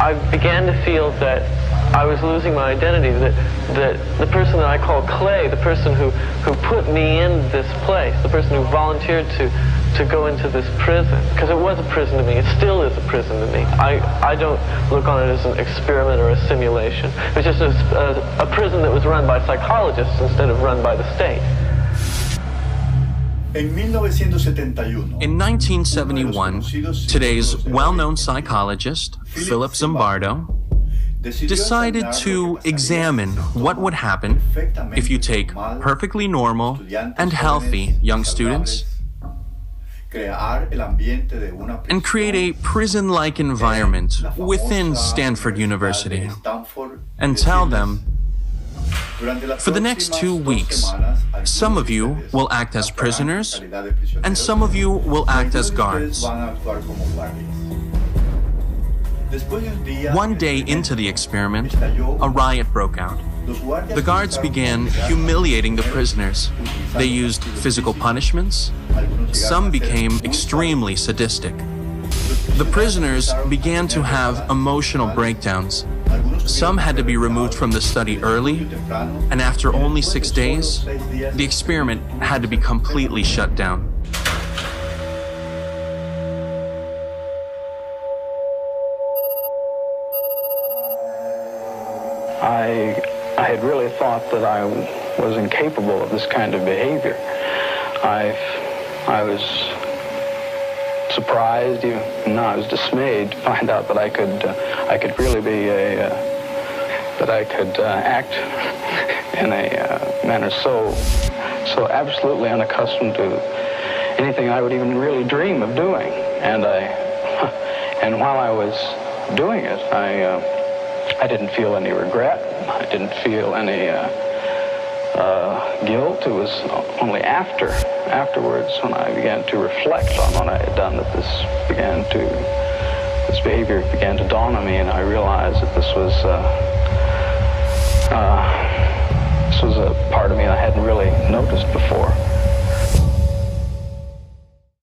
I began to feel that I was losing my identity, that the person that I call Clay, the person who put me in this place, the person who volunteered to go into this prison, because it was a prison to me, it still is a prison to me. I don't look on it as an experiment or a simulation. It was just a prison that was run by psychologists instead of run by the state. In 1971, today's well-known psychologist, Philip Zimbardo, decided to examine what would happen if you take perfectly normal and healthy young students and create a prison-like environment within Stanford University and tell them, for the next 2 weeks, some of you will act as prisoners and some of you will act as guards. One day into the experiment, a riot broke out. The guards began humiliating the prisoners. They used physical punishments. Some became extremely sadistic. The prisoners began to have emotional breakdowns. Some had to be removed from the study early, and after only 6 days, the experiment had to be completely shut down. I had really thought that I was incapable of this kind of behavior. I was surprised, even I was dismayed to find out that I could really be that I could act in a manner so absolutely unaccustomed to anything I would even really dream of doing. And while I was doing it, I didn't feel any regret. I didn't feel any guilt. It was only afterwards when I began to reflect on what I had done that this behavior began to dawn on me, and I realized that this was a part of me I hadn't really noticed before.